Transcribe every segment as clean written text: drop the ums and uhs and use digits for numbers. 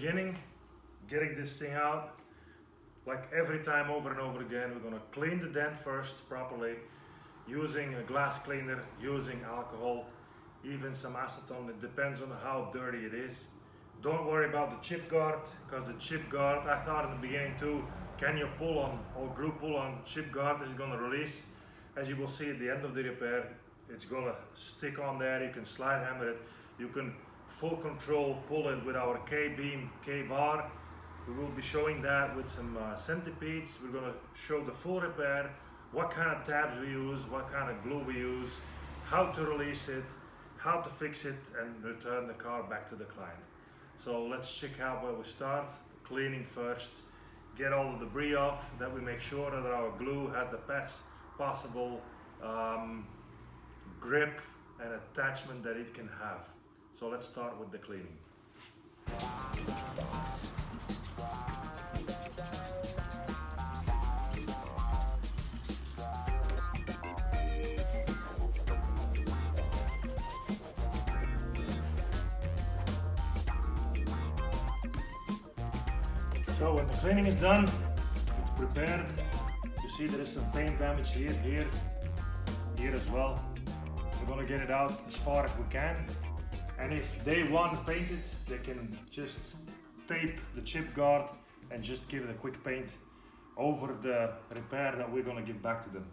beginning, getting this thing out, like every time over and over again, we're gonna clean the dent first properly, using a glass cleaner, using alcohol, even some acetone. It depends on how dirty it is. Don't worry about the chip guard, because the chip guard, I thought in the beginning too, can you pull on or glue pull on chip guard? Is it gonna release? As you will see at the end of the repair, it's gonna stick on there. You can slide hammer it. You can full control pull it with our K-beam, K-bar. We will be showing that with some centipedes. We're gonna show the full repair, what kind of tabs we use, what kind of glue we use, how to release it, how to fix it, and return the car back to the client. So let's check out where we start. Cleaning first, get all the debris off, that we make sure that our glue has the best possible grip and attachment that it can have. So let's start with the cleaning. So when the cleaning is done, it's prepared. You see there is some paint damage here, here as well. We're gonna get it out as far as we can. And if they want to paint it, they can just tape the chip guard and just give it a quick paint over the repair that we're gonna give back to them.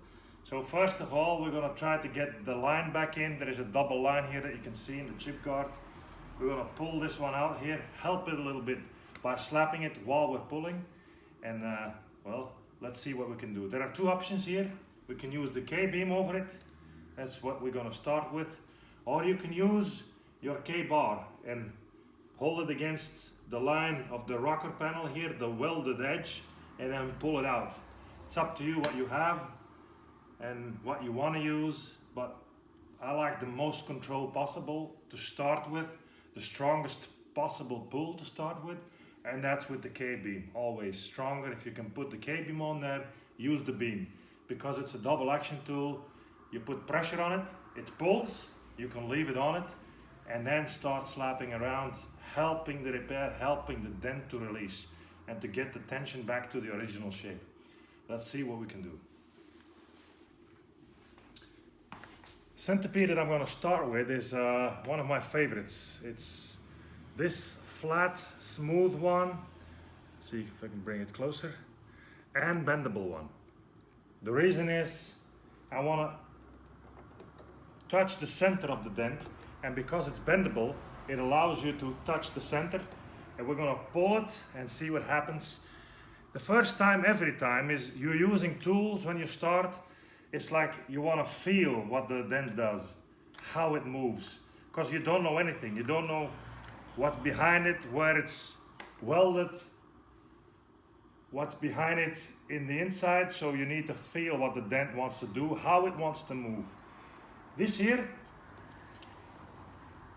So first of all, we're gonna try to get the line back in. There is a double line here that you can see in the chip guard. We're gonna pull this one out here, help it a little bit by slapping it while we're pulling, and well, let's see what we can do. There are two options here. We can use the K-beam over it. That's what we're gonna start with. Or you can use your K-bar and hold it against the line of the rocker panel here, the welded edge, and then pull it out. It's up to you what you have and what you wanna use, but I like the most control possible to start with, the strongest possible pull to start with, and that's with the K-beam. Always stronger. If you can put the K-beam on there, use the beam. Because it's a double action tool, you put pressure on it, it pulls, you can leave it on it, and then start slapping around, helping the repair, helping the dent to release, and to get the tension back to the original shape. Let's see what we can do. Centipede that I'm going to start with is one of my favorites. It's this flat, smooth one. See if I can bring it closer. And bendable one. The reason is I want to touch the center of the dent, and because it's bendable, it allows you to touch the center, and we're going to pull it and see what happens. The first time, every time, is you're using tools when you start. It's like you want to feel what the dent does, how it moves, because you don't know anything. You don't know what's behind it, where it's welded, what's behind it in the inside, so you need to feel what the dent wants to do, how it wants to move. This here,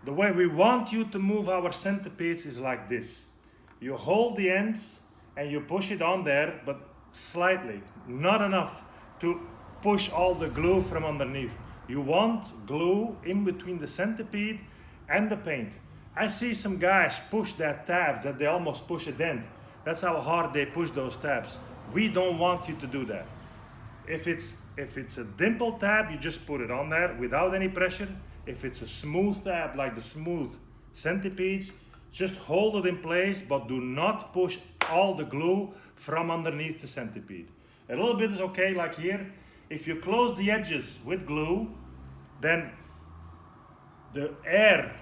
the way we want you to move our centipedes is like this. You hold the ends and you push it on there, but slightly, not enough to push all the glue from underneath. You want glue in between the centipede and the paint. I see some guys push that tabs that they almost push a dent. That's how hard they push those tabs. We don't want you to do that. If it's a dimple tab, you just put it on there without any pressure. If it's a smooth tab like the smooth centipedes, just hold it in place, but do not push all the glue from underneath the centipede. A little bit is okay, like here. If you close the edges with glue, then the air,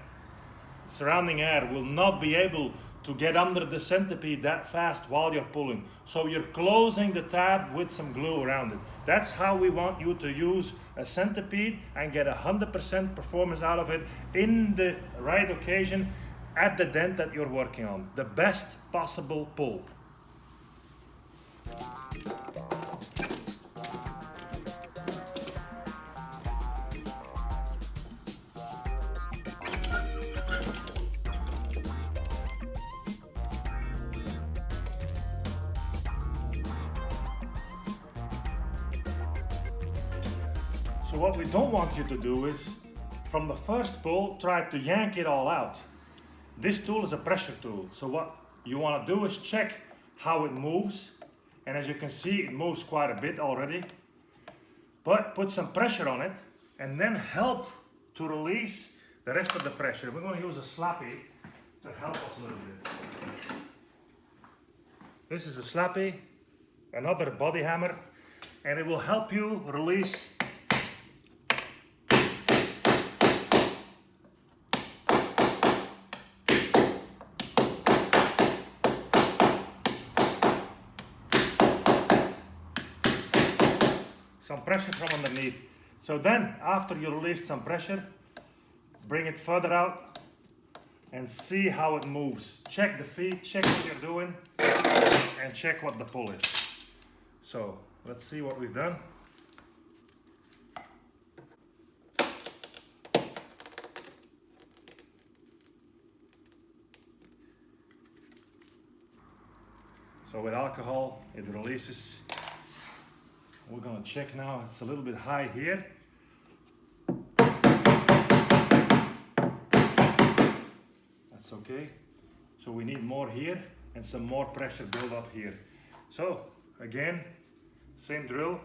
surrounding air, will not be able to get under the centipede that fast while you're pulling. So you're closing the tab with some glue around it. That's how we want you to use a centipede and get 100% performance out of it in the right occasion at the dent that you're working on. The best possible pull. So what we don't want you to do is, from the first pull, try to yank it all out. This tool is a pressure tool. So what you want to do is check how it moves. And as you can see, it moves quite a bit already. But put some pressure on it and then help to release the rest of the pressure. We're going to use a slappy to help us a little bit. This is a slappy, another body hammer, and it will help you release some pressure from underneath. So then, after you release some pressure, bring it further out and see how it moves. Check the feet, check what you're doing, and check what the pull is. So, let's see what we've done. So with alcohol, it releases. We're gonna check now, it's a little bit high here. That's okay. So we need more here and some more pressure build up here. So again, same drill.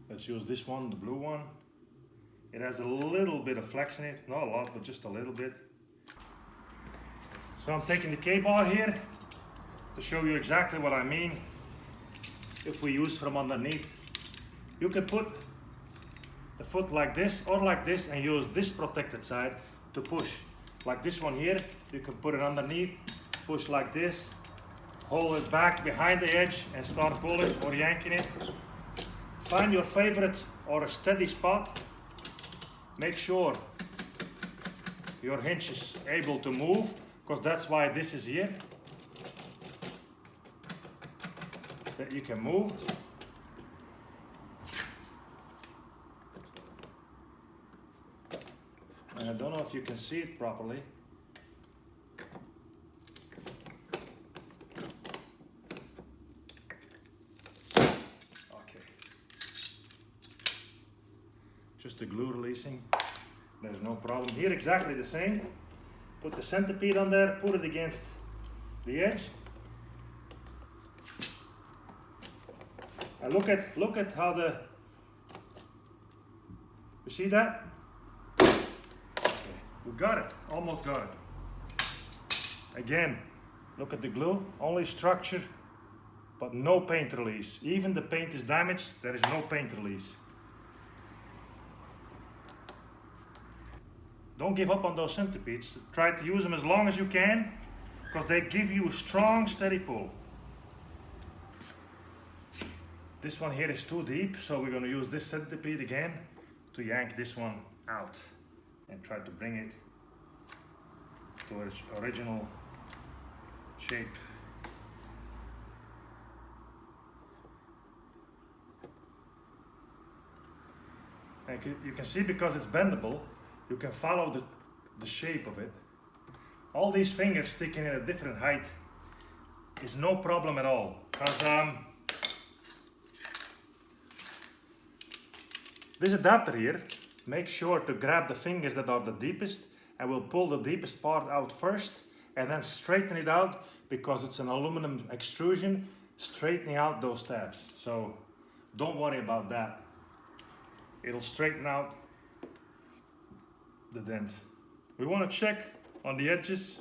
Let's use this one, the blue one. It has a little bit of flex in it, not a lot, but just a little bit. So I'm taking the K-bar here to show you exactly what I mean. If we use from underneath, you can put the foot like this or like this and use this protected side to push. Like this one here, you can put it underneath, push like this, hold it back behind the edge and start pulling or yanking it. Find your favorite or a steady spot. Make sure your hinge is able to move, because that's why this is here, that you can move. And I don't know if you can see it properly. Okay. Just the glue releasing. There's no problem. Here exactly the same. Put the Centipede on there, put it against the edge. And look at how you see that? Okay, we got it, almost got it. Again, look at the glue, only structure, but no paint release. Even the paint is damaged, there is no paint release. Don't give up on those Centipedes. Try to use them as long as you can, because they give you a strong, steady pull. This one here is too deep, so we're going to use this Centipede again to yank this one out and try to bring it to its original shape. And you can see, because it's bendable, you can follow the shape of it. All these fingers sticking at a different height is no problem at all, because this adapter here makes sure to grab the fingers that are the deepest, and we'll pull the deepest part out first and then straighten it out, because it's an aluminum extrusion, straightening out those tabs. So don't worry about that. It'll straighten out the dent. We want to check on the edges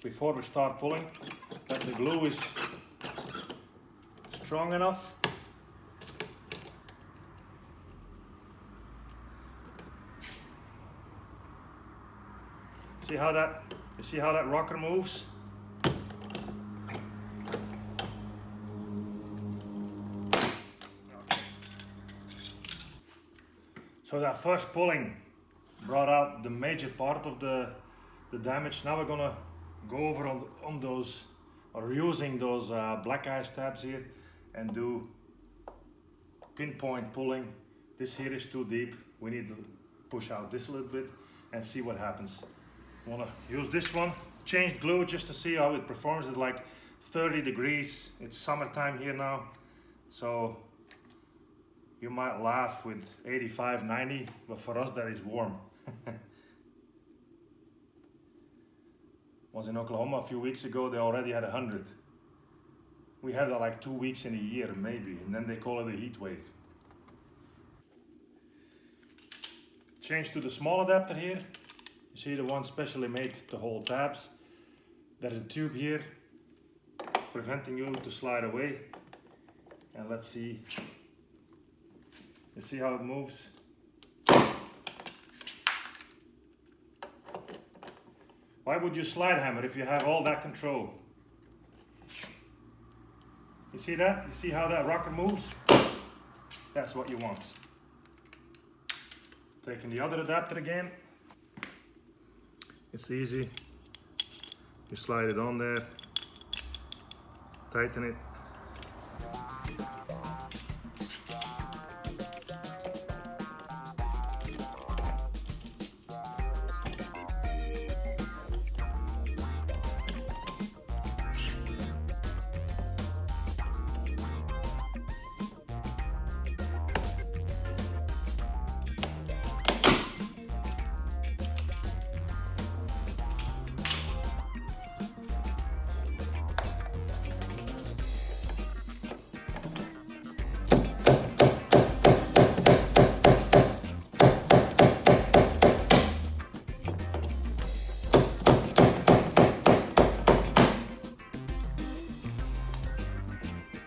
before we start pulling that the glue is strong enough. See how that, you see how that rocker moves? Okay. So that first pulling brought out the major part of the damage. Now we're gonna go over on those, or using those black ice tabs here, and do pinpoint pulling. This here is too deep. We need to push out this a little bit and see what happens. I wanna use this one, change glue just to see how it performs. It's like 30 degrees. It's summertime here now, so You might laugh with 85, 90, but for us that is warm. Was in Oklahoma a few weeks ago, they already had 100. We have that like 2 weeks in a year maybe, and then they call it a heat wave. Change to the small adapter here. You see the one specially made to hold tabs. There's a tube here preventing you to slide away. And let's see. You see how it moves? Why would you slide hammer if you have all that control? You see that? You see how that rocker moves? That's what you want. Taking the other adapter again. It's easy. You slide it on there, tighten it.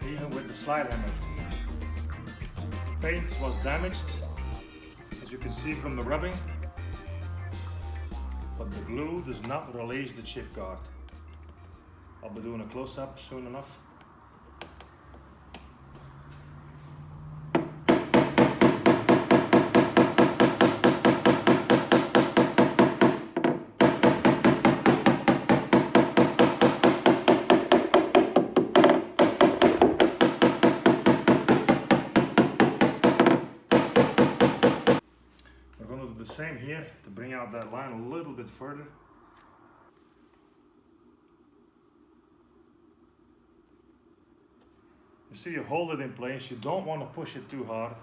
Even with the slide hammer. Paint was damaged, as you can see from the rubbing, but the glue does not release the chip guard. I'll be doing a close-up soon enough. The same here to bring out that line a little bit further. You see, you hold it in place, you don't want to push it too hard.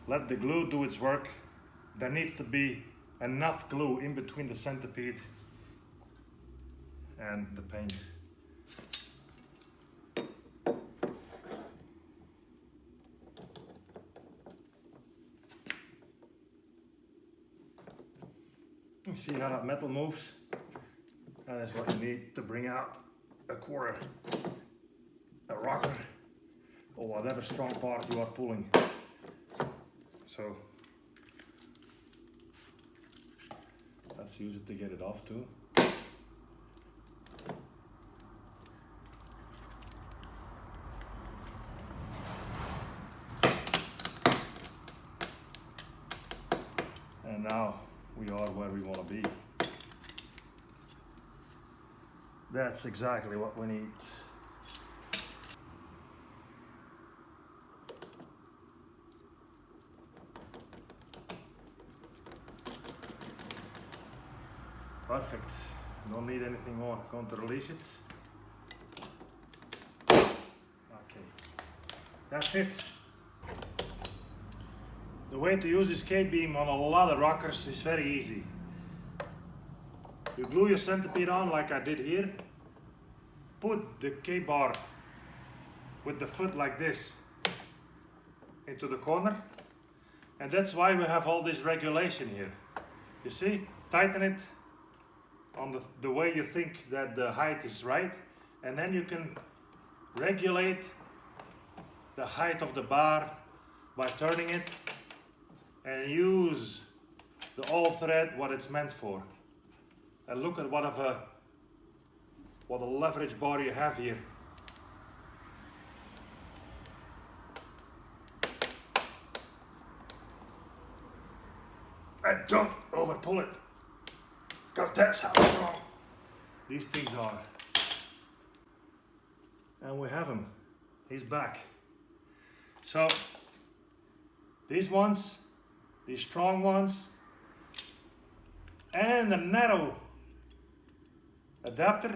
Let the glue do its work. There needs to be enough glue in between the Centipede and the paint. You see how that metal moves? That is what you need to bring out a quarter, a rocker, or whatever strong part you are pulling. So let's use it to get it off too. And now we are where we want to be. That's exactly what we need. Perfect. Don't need anything more. Going to release it. Okay. That's it. The way to use this K-beam on a lot of rockers is very easy. You glue your Centipede on like I did here. Put the K-bar with the foot like this into the corner. And that's why we have all this regulation here. You see? Tighten it on the way you think that the height is right. And then you can regulate the height of the bar by turning it and use the old thread what it's meant for. And look at what a leverage bar you have here. And don't over pull it, because that's how strong these things are. And we have him. He's back. So these ones, these strong ones, and the narrow adapter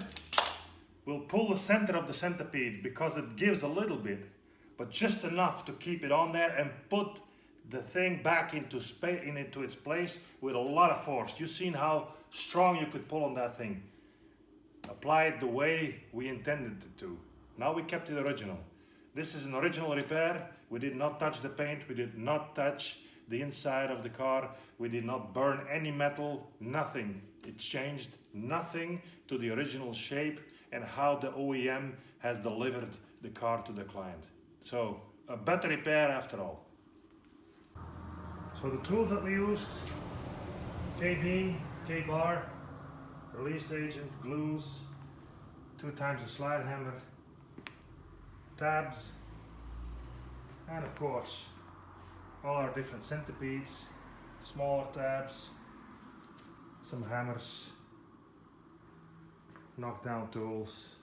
will pull the center of the Centipede because it gives a little bit, but just enough to keep it on there and put the thing back into its place with a lot of force. You've seen how strong you could pull on that thing. Apply it the way we intended it to. Now we kept it original. This is an original repair. We did not touch the paint. We did not touch the inside of the car. We did not burn any metal, nothing. It changed nothing to the original shape and how the OEM has delivered the car to the client. So a better repair after all. So the tools that we used: K-beam, K-bar, release agent, glues, 2 times a slide hammer, tabs, and of course all our different centipedes, smaller tabs, some hammers, knockdown tools.